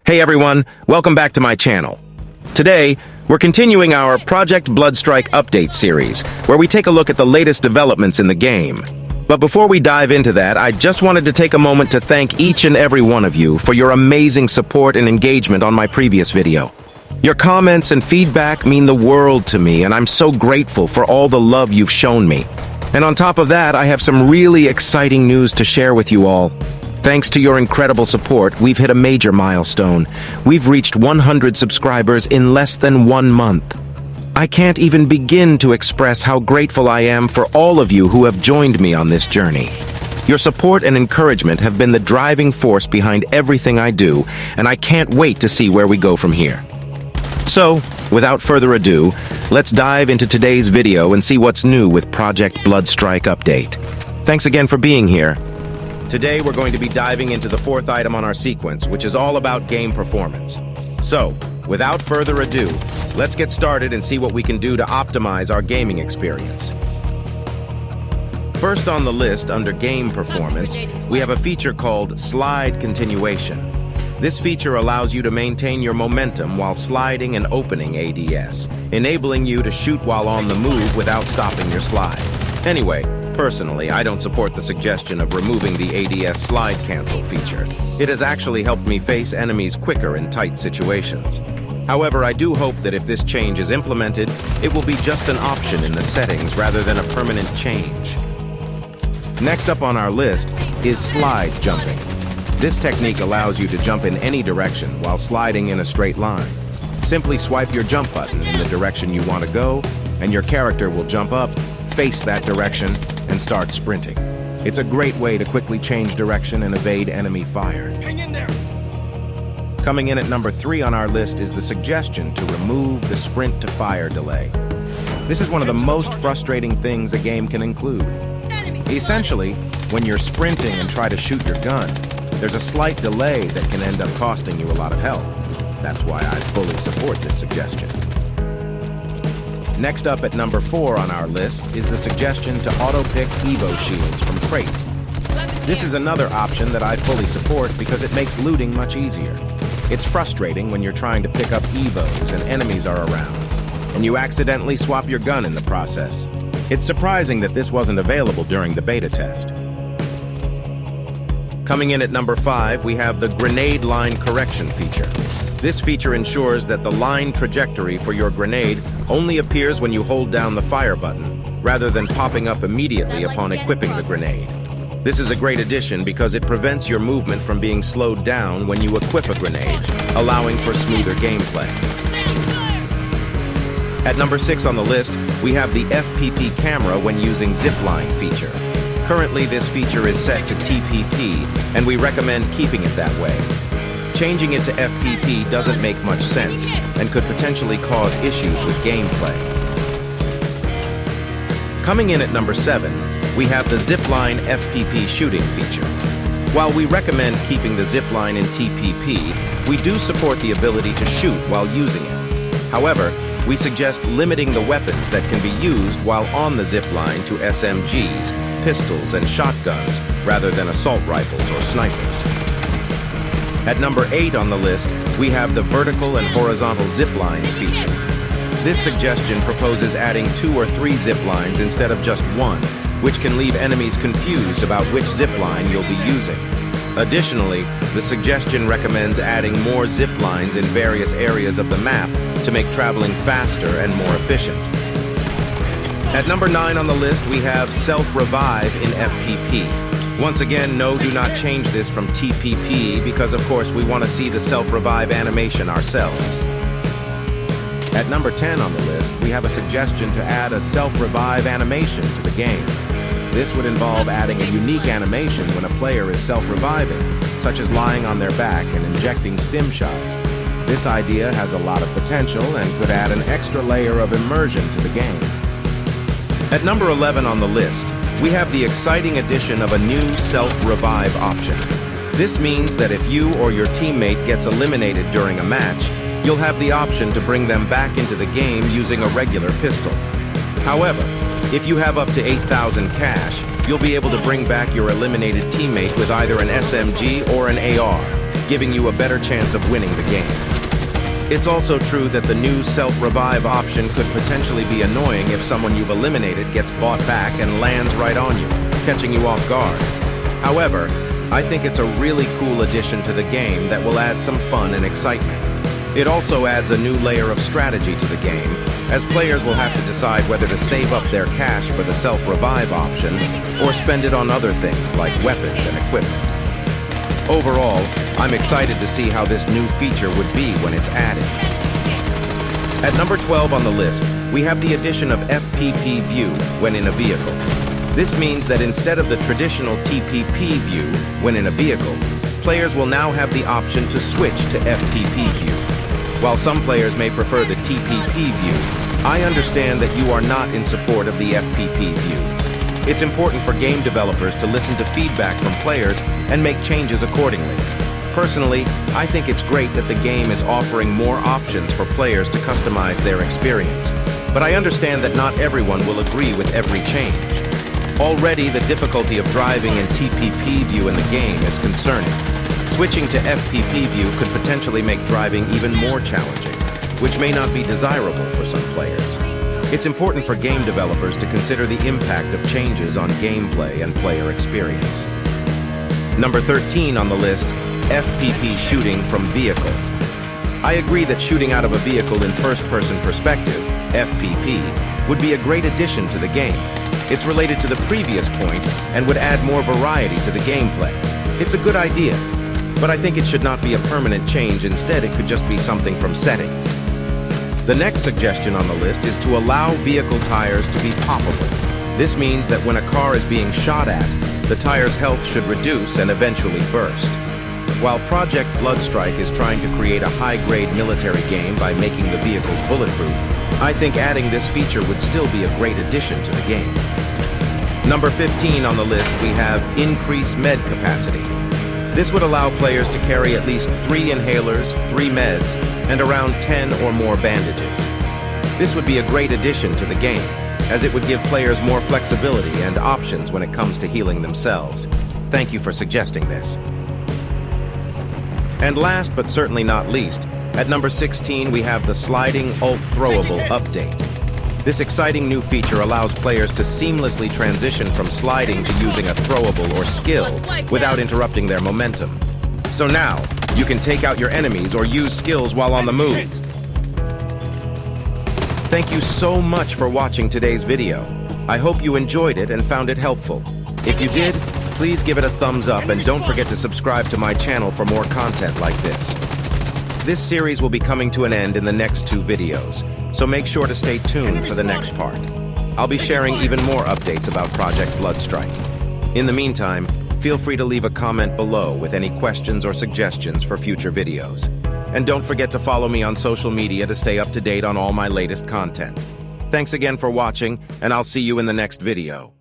Hey everyone, welcome back to my channel. Today, we're continuing our Project Bloodstrike update series, where we take a look at the latest developments in the game. But before we dive into that, I just wanted to take a moment to thank each and every one of you for your amazing support and engagement on my previous video. Your comments and feedback mean the world to me, and I'm so grateful for all the love you've shown me. And on top of that, I have some really exciting news to share with you all. Thanks to your incredible support, we've hit a major milestone. We've reached 100 subscribers in less than 1 month. I can't even begin to express how grateful I am for all of you who have joined me on this journey. Your support and encouragement have been the driving force behind everything I do, and I can't wait to see where we go from here. So, without further ado, let's dive into today's video and see what's new with Project Bloodstrike Update. Thanks again for being here. Today, we're going to be diving into the fourth item on our sequence, which is all about game performance. So, without further ado, let's get started and see what we can do to optimize our gaming experience. First on the list, under game performance, we have a feature called Slide Continuation. This feature allows you to maintain your momentum while sliding and opening ADS, enabling you to shoot while on the move without stopping your slide. Anyway, personally, I don't support the suggestion of removing the ADS slide cancel feature. It has actually helped me face enemies quicker in tight situations. However, I do hope that if this change is implemented, it will be just an option in the settings rather than a permanent change. Next up on our list is slide jumping. This technique allows you to jump in any direction while sliding in a straight line. Simply swipe your jump button in the direction you want to go, and your character will jump up, face that direction, and start sprinting. It's a great way to quickly change direction and evade enemy fire. Hang in there! Coming in at number 3 on our list is the suggestion to remove the sprint to fire delay. This is one of the most frustrating things a game can include. Essentially, when you're sprinting and try to shoot your gun, there's a slight delay that can end up costing you a lot of health. That's why I fully support this suggestion. Next up at number 4 on our list is the suggestion to auto-pick Evo shields from crates. This is another option that I fully support because it makes looting much easier. It's frustrating when you're trying to pick up Evos and enemies are around, and you accidentally swap your gun in the process. It's surprising that this wasn't available during the beta test. Coming in at number 5, we have the grenade line correction feature. This feature ensures that the line trajectory for your grenade only appears when you hold down the fire button, rather than popping up immediately upon equipping the grenade. This is a great addition because it prevents your movement from being slowed down when you equip a grenade, allowing for smoother gameplay. At number 6 on the list, we have the FPP Camera when using Zipline feature. Currently, this feature is set to TPP, and we recommend keeping it that way. Changing it to FPP doesn't make much sense, and could potentially cause issues with gameplay. Coming in at number 7, we have the Zipline FPP Shooting feature. While we recommend keeping the zipline in TPP, we do support the ability to shoot while using it. However, we suggest limiting the weapons that can be used while on the zipline to SMGs, pistols, and shotguns, rather than assault rifles or snipers. At number 8 on the list, we have the vertical and horizontal ziplines feature. This suggestion proposes adding 2 or 3 ziplines instead of just 1, which can leave enemies confused about which zipline you'll be using. Additionally, the suggestion recommends adding more ziplines in various areas of the map to make traveling faster and more efficient. At number 9 on the list, we have SelfRevive in FPP. Once again, no, do not change this from TPP because, of course, we want to see the SelfRevive animation ourselves. At number 10 on the list, we have a suggestion to add a SelfRevive animation to the game. This would involve adding a unique animation when a player is self-reviving, such as lying on their back and injecting stim shots. This idea has a lot of potential and could add an extra layer of immersion to the game. At number 11 on the list, we have the exciting addition of a new SelfRevive option. This means that if you or your teammate gets eliminated during a match, you'll have the option to bring them back into the game using a regular pistol. However, if you have up to 8,000 cash, you'll be able to bring back your eliminated teammate with either an SMG or an AR. giving you a better chance of winning the game. It's also true that the new SelfRevive option could potentially be annoying if someone you've eliminated gets bought back and lands right on you, catching you off guard. However, I think it's a really cool addition to the game that will add some fun and excitement. It also adds a new layer of strategy to the game, as players will have to decide whether to save up their cash for the SelfRevive option or spend it on other things like weapons and equipment. Overall, I'm excited to see how this new feature would be when it's added. At number 12 on the list, we have the addition of FPP View when in a vehicle. This means that instead of the traditional TPP view when in a vehicle, players will now have the option to switch to FPP View. While some players may prefer the TPP view, I understand that you are not in support of the FPP view. It's important for game developers to listen to feedback from players and make changes accordingly. Personally, I think it's great that the game is offering more options for players to customize their experience, but I understand that not everyone will agree with every change. Already, the difficulty of driving in TPP view in the game is concerning. Switching to FPP view could potentially make driving even more challenging, which may not be desirable for some players. It's important for game developers to consider the impact of changes on gameplay and player experience. Number 13 on the list, FPP Shooting from Vehicle. I agree that shooting out of a vehicle in first-person perspective, FPP, would be a great addition to the game. It's related to the previous point and would add more variety to the gameplay. It's a good idea, but I think it should not be a permanent change. Instead, it could just be something from settings. The next suggestion on the list is to allow vehicle tires to be poppable. This means that when a car is being shot at, the tire's health should reduce and eventually burst. While Project Bloodstrike is trying to create a high-grade military game by making the vehicles bulletproof, I think adding this feature would still be a great addition to the game. Number 15 on the list, we have Increase Med Capacity. This would allow players to carry at least 3 inhalers, 3 meds, and around 10 or more bandages. This would be a great addition to the game, as it would give players more flexibility and options when it comes to healing themselves. Thank you for suggesting this. And last but certainly not least, at number 16 we have the Sliding Alt Throwable update. This exciting new feature allows players to seamlessly transition from sliding to using a throwable or skill without interrupting their momentum. So now, you can take out your enemies or use skills while on the move. Thank you so much for watching today's video. I hope you enjoyed it and found it helpful. If you did, please give it a thumbs up and don't forget to subscribe to my channel for more content like this. This series will be coming to an end in the next 2 videos, so make sure to stay tuned for the next part. I'll be sharing even more updates about Project Bloodstrike. In the meantime, feel free to leave a comment below with any questions or suggestions for future videos. And don't forget to follow me on social media to stay up to date on all my latest content. Thanks again for watching, and I'll see you in the next video.